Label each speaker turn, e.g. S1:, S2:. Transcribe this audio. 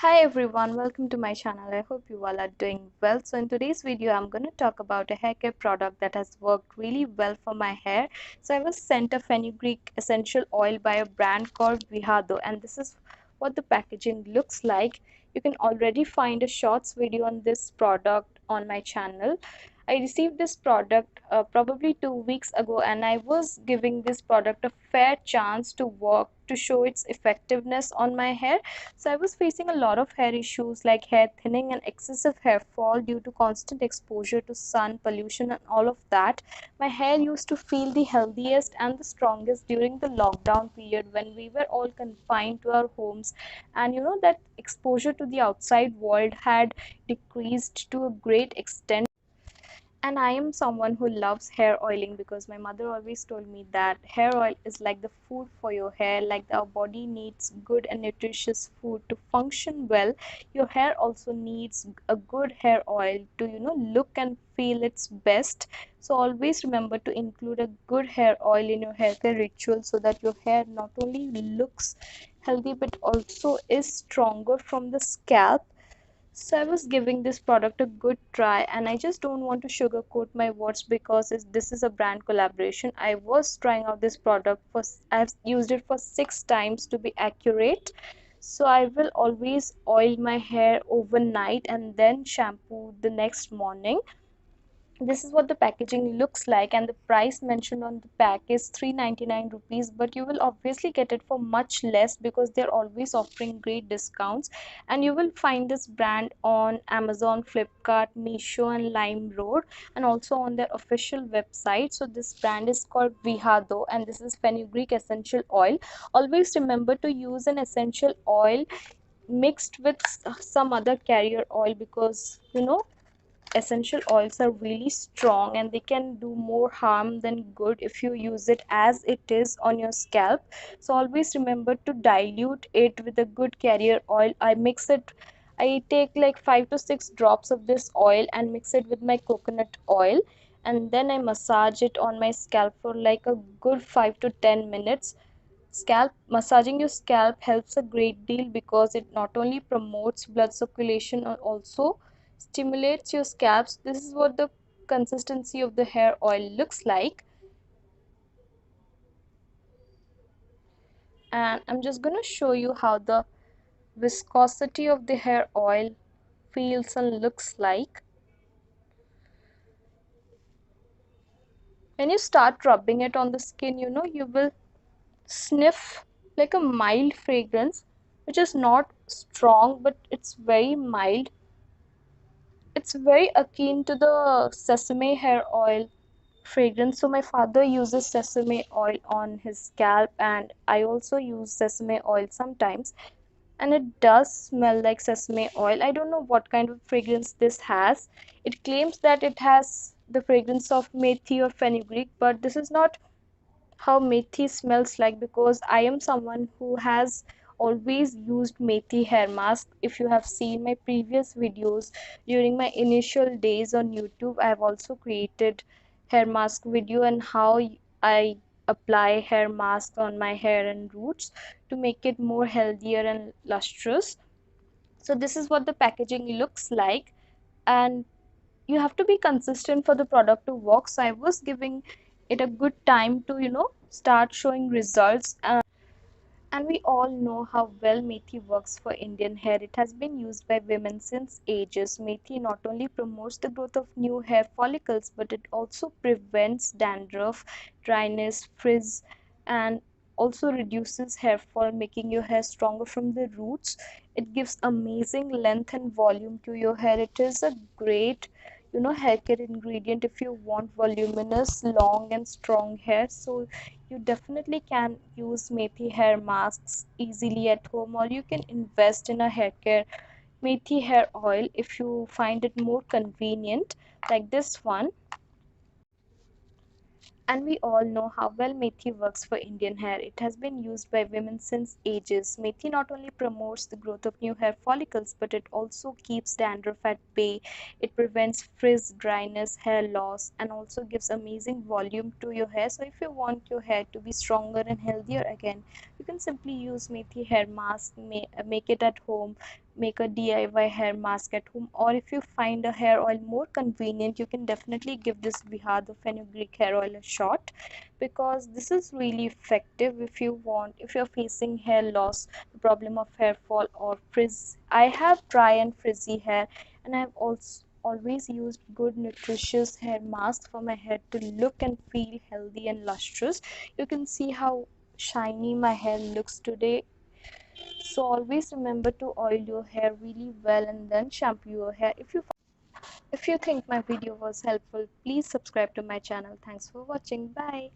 S1: Hi everyone, welcome to my channel. I hope you all are doing well. So in today's video, I'm going to talk about a hair care product that has worked really well for my hair. So I was sent a fenugreek essential oil by a brand called Vihado, and this is what the packaging looks like. You can already find a shorts video on this product on my channel. I received this product probably 2 weeks ago, and I was giving this product a fair chance to work to show its effectiveness on my hair. So I was facing a lot of hair issues like hair thinning and excessive hair fall due to constant exposure to sun, pollution, and all of that. My hair used to feel the healthiest and the strongest during the lockdown period when we were all confined to our homes, and that exposure to the outside world had decreased to a great extent. And I am someone who loves hair oiling because my mother always told me that hair oil is like the food for your hair, like our body needs good and nutritious food to function well. Your hair also needs a good hair oil to, look and feel its best. So always remember to include a good hair oil in your hair care ritual so that your hair not only looks healthy but also is stronger from the scalp. So I was giving this product a good try, and I just don't want to sugarcoat my words because this is a brand collaboration. I was trying out this product I've used it for 6 times to be accurate. So I will always oil my hair overnight and then shampoo the next morning. This is what the packaging looks like, and the price mentioned on the pack is 399 rupees, but you will obviously get it for much less because they're always offering great discounts. And you will find this brand on Amazon, Flipkart, Meesho, and Limeroad, and also on their official website. So this brand is called Vihado, and this is fenugreek essential oil. Always remember to use an essential oil mixed with some other carrier oil, because essential oils are really strong and they can do more harm than good if you use it as it is on your scalp. So always remember to dilute it with a good carrier oil. I take like 5 to 6 drops of this oil and mix it with my coconut oil, and then I massage it on my scalp for like a good 5 to 10 minutes. Scalp massaging your scalp helps a great deal because it not only promotes blood circulation but also stimulates your scalps. This is what the consistency of the hair oil looks like, and I'm just going to show you how the viscosity of the hair oil feels and looks like. When you start rubbing it on the skin, you will sniff like a mild fragrance, which is not strong but it's very mild. It's very akin to the sesame hair oil fragrance. So my father uses sesame oil on his scalp, and I also use sesame oil sometimes, and it does smell like sesame oil. I don't know what kind of fragrance this has. It claims that it has the fragrance of methi or fenugreek, but this is not how methi smells like, because I am someone who has always used methi hair mask. If you have seen my previous videos during my initial days on YouTube, I have also created hair mask video and how I apply hair mask on my hair and roots to make it more healthier and lustrous. So this is what the packaging looks like, and you have to be consistent for the product to work. So I was giving it a good time to start showing results. And we all know how well methi works for Indian hair. It has been used by women since ages. Methi not only promotes the growth of new hair follicles, but it also prevents dandruff, dryness, frizz, and also reduces hair fall, making your hair stronger from the roots. It gives amazing length and volume to your hair. It is a great hair care ingredient if you want voluminous, long, and strong hair. So you definitely can use methi hair masks easily at home, or you can invest in a hair care methi hair oil if you find it more convenient, like this one. And we all know how well methi works for Indian hair. It has been used by women since ages. Methi not only promotes the growth of new hair follicles, but it also keeps dandruff at bay. It prevents frizz, dryness, hair loss, and also gives amazing volume to your hair. So if you want your hair to be stronger and healthier again, you can simply use methi hair mask, make it at home, make a DIY hair mask at home, or if you find a hair oil more convenient, you can definitely give this Vihado Fenugreek hair oil a shot, because this is really effective if you're facing hair loss, the problem of hair fall or frizz. I have dry and frizzy hair, and I've also always used good nutritious hair mask for my hair to look and feel healthy and lustrous. You can see how shiny my hair looks today. So always remember to oil your hair really well and then shampoo your hair. If you think my video was helpful, please subscribe to my channel. Thanks for watching. Bye.